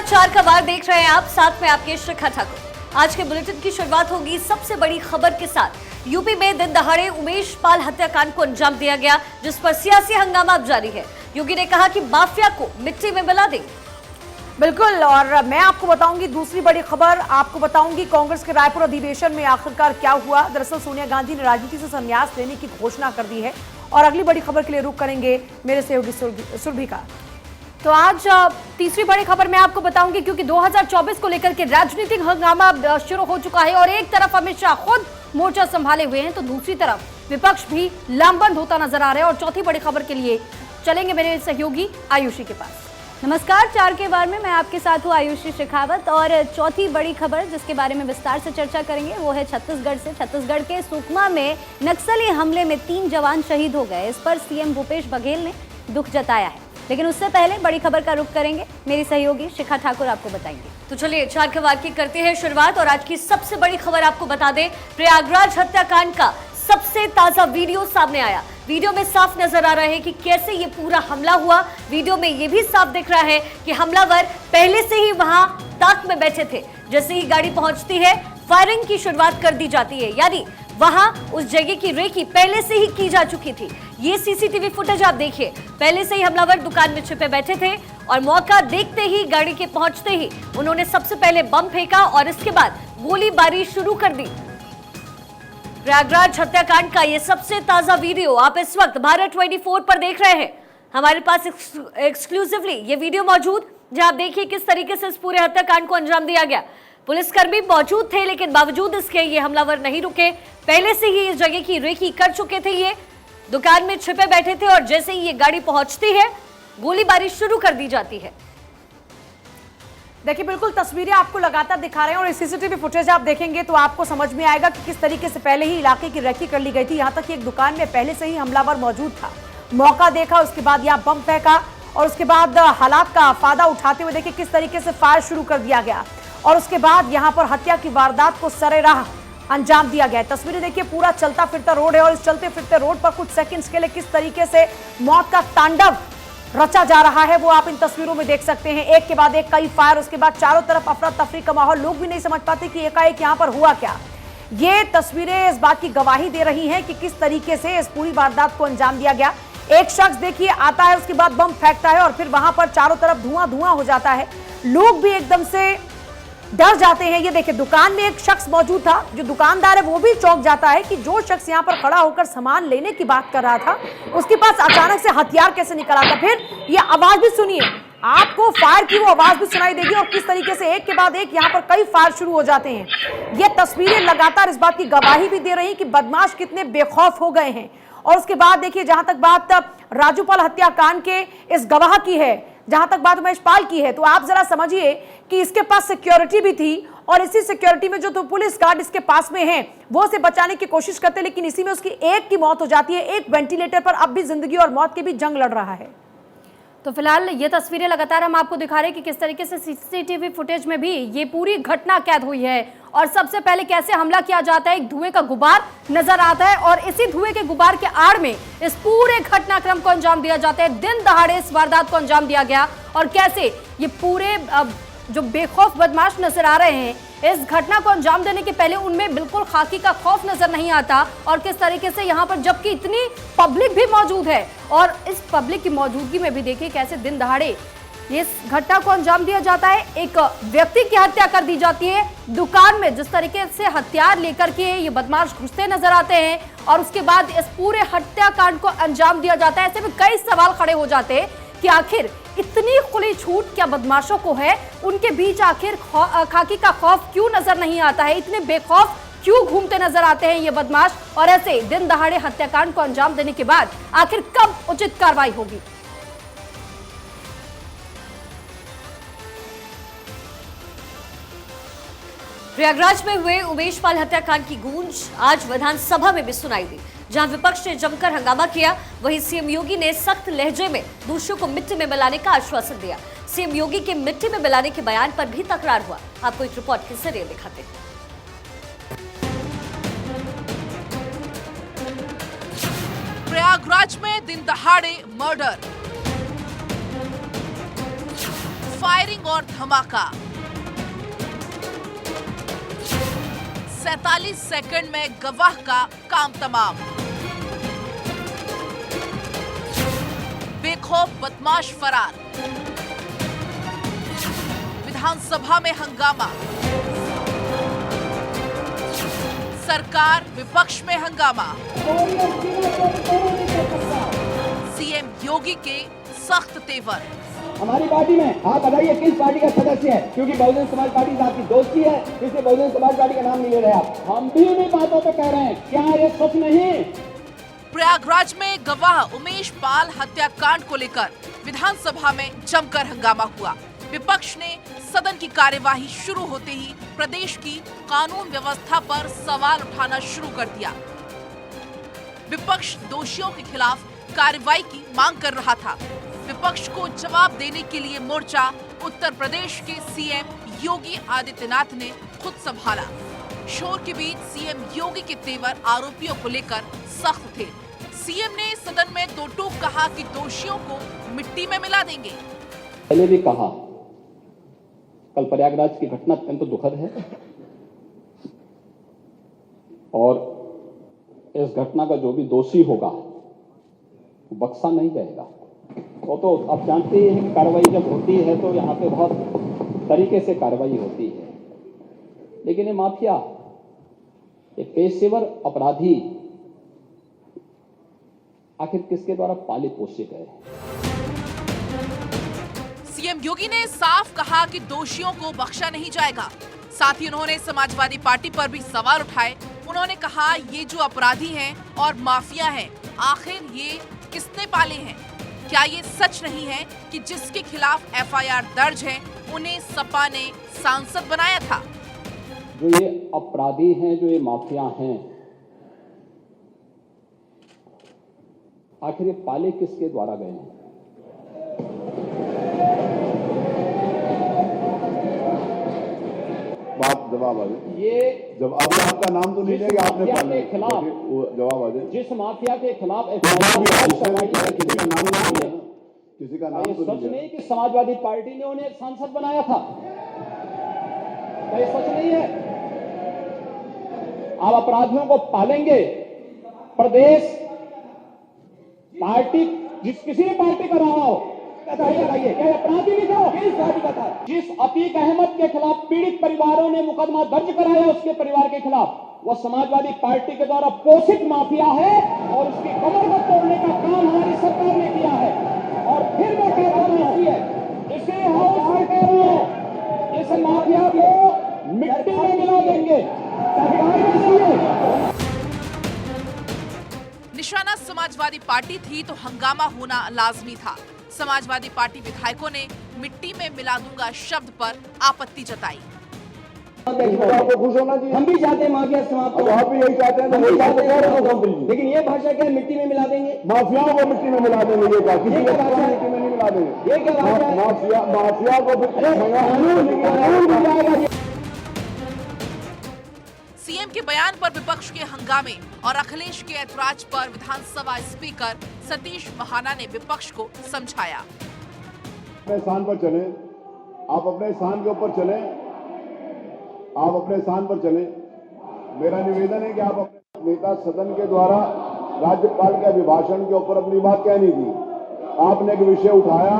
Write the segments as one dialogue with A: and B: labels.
A: चार का वार देख रहे हैं आप, साथ में आपके शिखा ठाकुर। आज के बुलेटिन की शुरुआत होगी सबसे बड़ी खबर के साथ। यूपी में दिन दहाड़े उमेश पाल हत्याकांड को अंजाम दिया गया, जिस पर सियासी हंगामा अब जारी है। योगी ने कहा कि माफिया को मिट्टी में मिला देंगे।
B: बिल्कुल, और मैं आपको बताऊंगी दूसरी बड़ी खबर। आपको बताऊंगी कांग्रेस के रायपुर अधिवेशन में आखिरकार क्या हुआ। दरअसल सोनिया गांधी ने राजनीति से संन्यास लेने की घोषणा कर दी है। और अगली बड़ी खबर के लिए रुख करेंगे मेरे सहयोगी सुरभि का।
C: तो आज तीसरी बड़ी खबर मैं आपको बताऊंगी, क्योंकि 2024 को लेकर के राजनीतिक हंगामा शुरू हो चुका है और एक तरफ अमित शाह खुद मोर्चा संभाले हुए हैं, तो दूसरी तरफ विपक्ष भी लामबंद होता नजर आ रहा है। और चौथी बड़ी खबर के लिए चलेंगे मेरे सहयोगी आयुषी के पास।
D: नमस्कार, चार के बार में मैं आपके साथ हूँ आयुषी शेखावत। और चौथी बड़ी खबर जिसके बारे में विस्तार से चर्चा करेंगे वो है छत्तीसगढ़ से। छत्तीसगढ़ के सुकमा में नक्सली हमले में 3 जवान शहीद हो गए। इस पर सीएम भूपेश बघेल ने दुख जताया है, लेकिन उससे पहले बड़ी खबर का रुख करेंगे मेरी सहयोगी शिखा ठाकुर आपको बताएंगे।
A: तो चलिए चार के वार की करते हैं शुरुआत। और आज की सबसे बड़ी खबर आपको बता दें, प्रयागराज हत्याकांड का सबसे ताजा वीडियो सामने आया। वीडियो में साफ नजर आ रहा है कि कैसे ये पूरा हमला हुआ। वीडियो में ये भी साफ दिख रहा है कि हमलावर पहले से ही वहां ताक में बैठे थे। जैसे ही गाड़ी पहुंचती है, फायरिंग की शुरुआत कर दी जाती है, यानी वहां उस जगह की रेकी पहले से ही की जा चुकी थी। ये सीसीटीवी फुटेज आप देखिए। पहले से ही हमलावर दुकान में छिपे बैठे थे और मौका देखते ही, गाड़ी के पहुंचते ही उन्होंने सबसे पहले बम फेंका और इसके बाद गोलीबारी शुरू कर दी। प्रयागराज हत्याकांड का ये सबसे ताजा वीडियो आप इस वक्त भारत 24 पर देख रहे हैं। हमारे पास एक्सक्लूसिवली ये वीडियो मौजूद, जहां आप देखिए किस तरीके से इस पूरे हत्याकांड को अंजाम दिया गया। पुलिसकर्मी मौजूद थे, लेकिन बावजूद इसके ये हमलावर नहीं रुके। पहले से ही इस जगह की रेकी कर चुके थे। ये दुकान में छिपे बैठे थे और जैसे ही ये गाड़ी पहुंचती है, गोलीबारी शुरू कर दी जाती है।
B: देखिए, बिल्कुल तस्वीरें आपको लगातार दिखा रहे हैं और सीसीटीवी फुटेज आप देखेंगे तो आपको समझ में आएगा कि किस तरीके से पहले ही इलाके की रेकी कर ली गई थी। यहाँ तक कि एक दुकान में पहले से ही हमलावर मौजूद था। मौका देखा, उसके बाद यहाँ बम फेंका और उसके बाद हालात का फायदा उठाते हुए देखिए किस तरीके से फायर शुरू कर दिया गया और उसके बाद यहाँ पर हत्या की वारदात को सरेराह अंजाम दिया गया है। तस्वीरें देखिए, पूरा चलता फिरता रोड है और इस चलते फिरते रोड पर कुछ सेकंड्स के लिए किस तरीके से मौत का तांडव रचा जा रहा है वो आप इन तस्वीरों में देख सकते हैं। एक के बाद एक कई फायर, उसके बाद चारों तरफ अफरा तफरी का माहौल। लोग भी नहीं समझ पाते कि एकाएक यहाँ पर हुआ क्या। ये तस्वीरें इस बात की गवाही दे रही हैं कि किस तरीके से इस पूरी वारदात को अंजाम दिया गया। एक शख्स देखिए आता है, उसके बाद बम फेंकता है और फिर वहां पर चारों तरफ धुआं धुआं हो जाता है। लोग भी एकदम से डर जाते हैं। ये देखिए, दुकान में एक शख्स मौजूद था, जो दुकानदार है वो भी चौंक जाता है कि जो शख्स यहाँ पर खड़ा होकर सामान लेने की बात कर रहा था, उसके पास अचानक से हथियार कैसे निकला था। फिर ये आवाज भी सुनिए, आपको फायर की वो आवाज भी सुनाई देगी और किस तरीके से एक के बाद एक यहाँ पर कई फायर शुरू हो जाते हैं। ये तस्वीरें लगातार इस बात की गवाही भी दे रही कि बदमाश कितने बेखौफ हो गए हैं। और उसके बाद देखिए, जहां तक बात राजूपाल हत्याकांड के इस गवाह की है, जहां तक बात उमेश पाल की है, तो आप जरा समझिए कि इसके पास सिक्योरिटी भी थी और इसी सिक्योरिटी में जो तो पुलिस गार्ड इसके पास में हैं, वो उसे बचाने की कोशिश करते, लेकिन इसी में उसकी एक की मौत हो जाती है। एक वेंटिलेटर पर अब भी जिंदगी और मौत के भी जंग लड़ रहा है।
C: तो फिलहाल ये तस्वीरें लगातार हम आपको दिखा रहे हैं कि किस तरीके से सीसीटीवी फुटेज में भी ये पूरी घटना कैद हुई है और सबसे पहले कैसे हमला किया जाता है। एक धुएं का गुबार नजर आता है और इसी धुएं के गुबार के आड़ में इस पूरे घटनाक्रम को अंजाम दिया जाता है। दिन दहाड़े इस वारदात को अंजाम दिया गया और कैसे ये पूरे जो बेखौफ बदमाश नजर आ रहे हैं, इस घटना को अंजाम देने के पहले उनमें बिल्कुल खाकी का खौफ नजर नहीं आता। और किस तरीके से यहाँ पर जबकि इतनी पब्लिक भी मौजूद है और इस पब्लिक की मौजूदगी में भी देखिए कैसे दिन दहाड़े इस घटना को अंजाम दिया जाता है। एक व्यक्ति की हत्या कर दी जाती है। दुकान में जिस तरीके से हथियार लेकर के ये बदमाश घुसते नजर आते हैं और उसके बाद इस पूरे हत्याकांड को अंजाम दिया जाता है। ऐसे में कई सवाल खड़े हो जाते हैं कि आखिर इतनी खुली छूट क्या बदमाशों को है, उनके बीच आखिर खाकी का खौफ क्यों नजर नहीं आता है, इतने बेखौफ क्यों घूमते नजर आते हैं ये बदमाश। और ऐसे दिन दहाड़े हत्याकांड को अंजाम देने के बाद आखिर कब उचित कार्रवाई होगी।
A: प्रयागराज में हुए उमेश पाल हत्याकांड की गूंज आज विधानसभा में भी सुनाई दी, जहां विपक्ष ने जमकर हंगामा किया। वहीं सीएम योगी ने सख्त लहजे में दोषियों को मिट्टी में मिलाने का आश्वासन दिया। सीएम योगी के मिट्टी में मिलाने के बयान पर भी तकरार हुआ। आपको एक रिपोर्ट के जरिए दिखाते हैं।
E: प्रयागराज में दिन दहाड़े मर्डर, फायरिंग और धमाका। 47 सेकंड में गवाह का काम तमाम। बेखौफ बदमाश फरार। विधानसभा में हंगामा। सरकार विपक्ष में हंगामा। सीएम योगी के सख्त तेवर।
F: हमारी पार्टी में आप बताइए किस पार्टी का सदस्य है, क्योंकि बहुजन समाज पार्टी से आपकी दोस्ती है, इसलिए बहुजन समाज पार्टी का नाम नहीं ले रहे आप। हम भी उन्हीं बातों पे कह रहे हैं, क्या ये सच नहीं?
E: प्रयागराज में गवाह उमेश पाल हत्याकांड को लेकर विधानसभा में जमकर हंगामा हुआ। विपक्ष ने सदन की कार्यवाही शुरू होते ही प्रदेश की कानून व्यवस्था पर सवाल उठाना शुरू कर दिया। विपक्ष दोषियों के खिलाफ कार्रवाई की मांग कर रहा था। विपक्ष को जवाब देने के लिए मोर्चा उत्तर प्रदेश के सीएम योगी आदित्यनाथ ने खुद संभाला। शोर के बीच सीएम योगी के तेवर आरोपियों को लेकर सख्त थे। सीएम ने सदन में दो टूक कहा कि दोषियों को मिट्टी में मिला देंगे।
F: पहले भी कहा, कल प्रयागराज की घटना अत्यंत दुखद है और इस घटना का जो भी दोषी होगा वो बख्शा नहीं जाएगा। वो तो आप जानते ही हैं कि कार्रवाई जब होती है तो यहाँ पे बहुत तरीके से कार्रवाई होती है, लेकिन ये माफिया, ये पेशेवर अपराधी आखिर किसके द्वारा पाले पोसे गए?
E: सीएम योगी ने साफ कहा कि दोषियों को बख्शा नहीं जाएगा। साथ ही उन्होंने समाजवादी पार्टी पर भी सवाल उठाए। उन्होंने कहा, ये जो अपराधी हैं और माफिया हैं, आखिर ये किसने पाले हैं? क्या ये सच नहीं है कि जिसके खिलाफ एफआईआर दर्ज है उन्हें सपा ने सांसद बनाया था?
F: जो ये अपराधी हैं, जो ये माफिया हैं, आखिर ये पाले किसके द्वारा गए हैं?
G: बात जवाब आ जाए।
F: ये
G: जब आपका नाम तो नहीं
F: जिस
G: लेगा, आपने
F: माफिया
G: पाले
F: के खिलाफ,
G: वो जवाब आ जाए।
F: जिस माफिया के खिलाफ
G: किसी का नाम तो नहीं लिया, किसी का नाम
F: ये
G: तो
F: सच
G: नहीं लिया।
F: नहीं कि समाजवादी पार्टी ने उन्हें सांसद बनाया था, ये सच नहीं है। आप अपराधियों को पालेंगे, प्रदेश पार्टी किसी भी पार्टी का रहा हो, बताइए क्या अपराधी भी था? किस पार्टी का था? जिस अतीक अहमद के खिलाफ पीड़ित परिवारों ने मुकदमा दर्ज कराया उसके परिवार के खिलाफ, वो समाजवादी पार्टी के द्वारा पोषित माफिया है और उसकी कमर को तोड़ने का काम हमारी सरकार ने किया है। और फिर मैं कह रहा हूं, इसे हाउस में कह रहा हूं, इस माफिया को मिट्टी में मिला देंगे। सरकार में
E: निशाना समाजवादी पार्टी थी तो हंगामा होना लाजमी था। समाजवादी पार्टी विधायकों ने मिट्टी में मिला दूंगा शब्द पर आपत्ति जताई।
G: आपको खुश होना चाहिए।
F: हम भी चाहते हैं माफिया समाप्त हो,
G: आप भी यही चाहते हैं, तो वही बात कह रहे हो।
F: लेकिन ये भाषा क्या मिट्टी में मिला देंगे?
G: माफियाओं को मिट्टी में मिला देंगे, ये क्या किसी को मिट्टी में नहीं मिला देंगे?
F: ये क्या भाषा है?
G: माफिया को
E: सीएम के बयान पर विपक्ष के हंगामे और अखिलेश के ऐतराज पर विधानसभा स्पीकर सतीश महाना ने विपक्ष को समझाया।
G: अपने स्थान पर चले, आप अपने स्थान के ऊपर चले, आप अपने स्थान पर चले। मेरा निवेदन है कि आप अपने नेता सदन के द्वारा राज्यपाल के अभिभाषण के ऊपर अपनी बात कहनी थी। आपने एक विषय उठाया,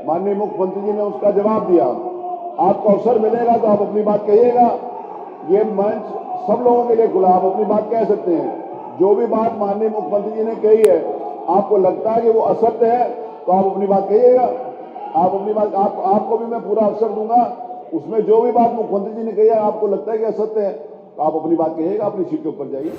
G: माननीय मुख्यमंत्री जी ने उसका जवाब दिया। आपको अवसर मिलेगा तो आप अपनी बात कहिएगा। ये मंच सब लोगों के लिए खुला, आप अपनी बात कह सकते हैं। जो भी बात माननीय मुख्यमंत्री जी ने कही है, आपको लगता है कि वो असत्य है तो आप अपनी बात कहिएगा। आप अपनी बात, आपको भी मैं पूरा अवसर दूंगा। उसमें जो भी बात मुख्यमंत्री जी ने कही है आपको लगता है कि असत्य है तो आप अपनी बात कहिएगा, अपनी सीट के ऊपर जाइए।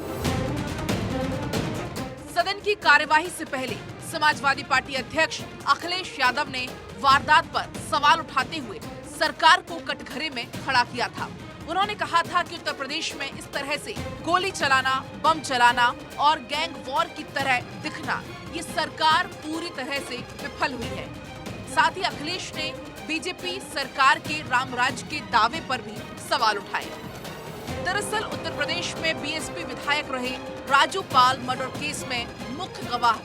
E: सदन की कार्यवाही से पहले समाजवादी पार्टी अध्यक्ष अखिलेश यादव ने वारदात पर सवाल उठाते हुए सरकार को कटघरे में खड़ा किया था। उन्होंने कहा था कि उत्तर प्रदेश में इस तरह से गोली चलाना, बम चलाना और गैंग वॉर की तरह दिखना, ये सरकार पूरी तरह से विफल हुई है। साथ ही अखिलेश ने बीजेपी सरकार के रामराज के दावे पर भी सवाल उठाए। दरअसल उत्तर प्रदेश में बीएसपी विधायक रहे राजू पाल मर्डर केस में मुख्य गवाह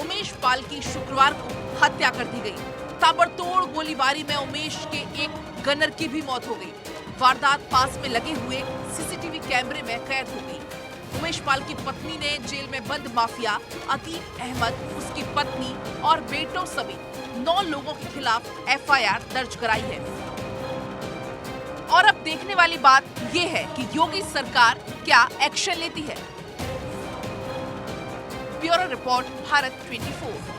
E: उमेश पाल की शुक्रवार को हत्या कर दी गई। ताबड़तोड़ गोलीबारी में उमेश के एक गनर की भी मौत हो गई। वारदात पास में लगे हुए सीसीटीवी कैमरे में कैद हो गई। उमेश पाल की पत्नी ने जेल में बंद माफिया अतीक अहमद, उसकी पत्नी और बेटों समेत 9 लोगों के खिलाफ एफआईआर दर्ज कराई है। और अब देखने वाली बात ये है कि योगी सरकार क्या एक्शन लेती है। Bureau report, Bharat 24।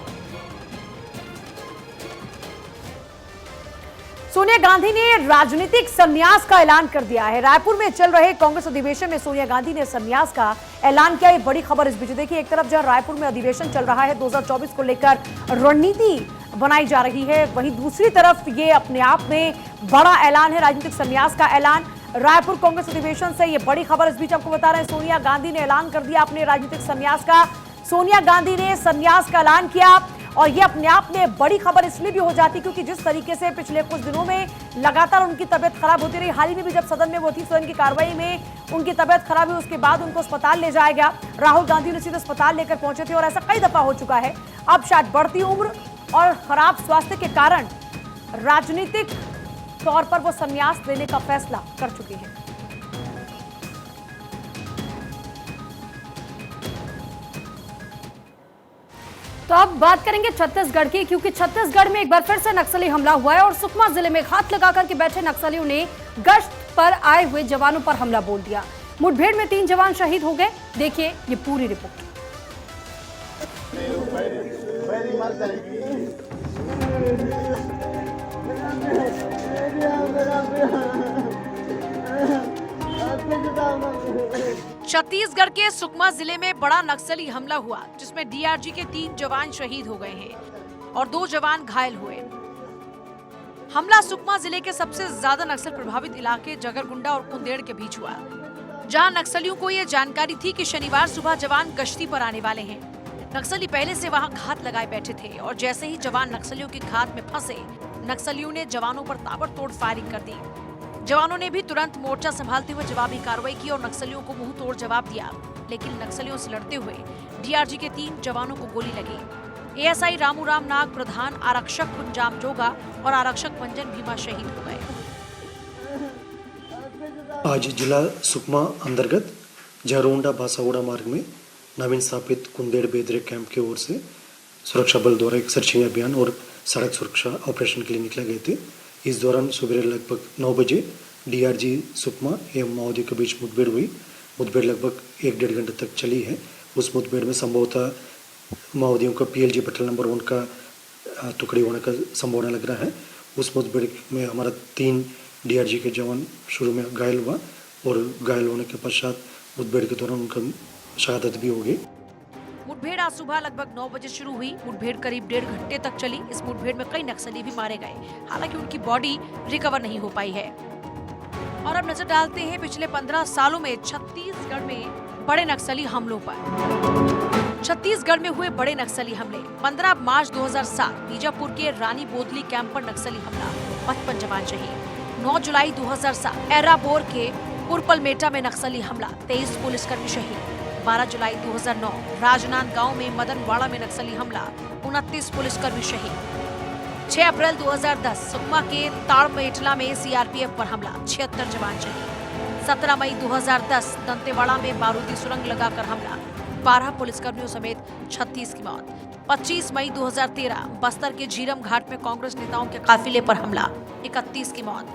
B: सोनिया गांधी ने राजनीतिक संन्यास का ऐलान कर दिया है। रायपुर में चल रहे कांग्रेस अधिवेशन में सोनिया गांधी ने संन्यास का ऐलान किया। ये बड़ी खबर इस बीच देखिए, एक तरफ जहां रायपुर में अधिवेशन चल रहा है, 2024 को लेकर रणनीति बनाई जा रही है, वहीं दूसरी तरफ ये अपने आप में बड़ा ऐलान है, राजनीतिक संन्यास का ऐलान। रायपुर कांग्रेस अधिवेशन से ये बड़ी खबर इस बीच आपको बता रहे हैं, सोनिया गांधी ने ऐलान कर दिया अपने राजनीतिक संन्यास का। सोनिया गांधी ने संन्यास का ऐलान किया और ये अपने आप में बड़ी खबर इसलिए भी हो जाती क्योंकि जिस तरीके से पिछले कुछ दिनों में लगातार उनकी तबीयत खराब होती रही, हाल ही में भी जब सदन में वो थी, सदन की कार्रवाई में उनकी तबीयत खराब हुई, उसके बाद उनको अस्पताल ले जाया गया। राहुल गांधी ने सीधे अस्पताल लेकर पहुंचे थे और ऐसा कई दफा हो चुका है। अब शायद बढ़ती उम्र और खराब स्वास्थ्य के कारण राजनीतिक तौर पर वो संन्यास लेने का फैसला कर चुकी है।
C: तो अब बात करेंगे छत्तीसगढ़ की, क्योंकि छत्तीसगढ़ में एक बार फिर से नक्सली हमला हुआ है और सुकमा जिले में घात लगाकर के बैठे नक्सलियों ने गश्त पर आए हुए जवानों पर हमला बोल दिया। मुठभेड़ में 3 जवान शहीद हो गए। देखिए ये पूरी रिपोर्ट।
H: छत्तीसगढ़ के सुकमा जिले में बड़ा नक्सली हमला हुआ, जिसमें डीआरजी के 3 जवान शहीद हो गए हैं और 2 जवान घायल हुए। हमला सुकमा जिले के सबसे ज्यादा नक्सल प्रभावित इलाके जगरगुंडा और कुंदेड़ के बीच हुआ, जहां नक्सलियों को ये जानकारी थी कि शनिवार सुबह जवान गश्ती पर आने वाले हैं। नक्सली पहले से वहां घात लगाए बैठे थे और जैसे ही जवान नक्सलियों की घात में फंसे, नक्सलियों ने जवानों पर ताबड़तोड़ फायरिंग कर दी। जवानों ने भी तुरंत मोर्चा संभालते हुए जवाबी कार्रवाई की और नक्सलियों को मुंह तोड़ जवाब दिया, लेकिन नक्सलियों से लड़ते हुए डीआरजी के 3 जवानों को गोली लगी। एएसआई रामूराम नाग, प्रधान आरक्षक कुंजाम जोगा और आरक्षक मंजन भीमा शहीद हो गए।
I: आज जिला सुकमा अंतर्गत जरोंडा बासागुड़ा मार्ग में नवीन स्थापित कुंदेड़ बेदरे कैंप की ओर से सुरक्षा बल द्वारा एक सर्चिंग अभियान और सड़क सुरक्षा ऑपरेशन के लिए निकले गए थे। इस दौरान सुबह लगभग 9 बजे डीआरजी सुकमा एवं माओवादियों के बीच मुठभेड़ हुई। मुठभेड़ लगभग 1-1.5 घंटे तक चली है। उस मुठभेड़ में संभवतः माओवादियों का पीएलजी बटालियन नंबर 1 का टुकड़ी होने का संभावना लग रहा है। उस मुठभेड़ में हमारा 3 डीआरजी के जवान शुरू में घायल हुआ और घायल होने के पश्चात मुठभेड़ के दौरान उनका शहादत भी हो गई।
H: मुठभेड़ आज सुबह लगभग 9 बजे शुरू हुई। मुठभेड़ करीब 1.5 घंटे तक चली। इस मुठभेड़ में कई नक्सली भी मारे गए, हालांकि उनकी बॉडी रिकवर नहीं हो पाई है। और अब नजर डालते हैं पिछले 15 सालों में छत्तीसगढ़ में बड़े नक्सली हमलों पर। छत्तीसगढ़ में हुए बड़े नक्सली हमले। 15 मार्च 2007 बीजापुर के रानी बोदली कैंप पर नक्सली हमला, 55 जवान शहीद। 9 जुलाई 2007 एराबोर के पुरपलमेटा में नक्सली हमला, 23 पुलिसकर्मी शहीद। 12 जुलाई 2009 राजनांदगांव में मदनवाड़ा में नक्सली हमला, 29 पुलिसकर्मी शहीद। 6 अप्रैल 2010 सुकमा के ताड़मेटला में सीआरपीएफ पर हमला, 76 जवान शहीद। 17 मई 2010 दंतेवाड़ा में बारूदी सुरंग लगाकर हमला, 12 पुलिसकर्मियों समेत 36 की मौत। 25 मई 2013 बस्तर के झीरम घाट में कांग्रेस नेताओं के काफिले पर हमला, 31 की मौत।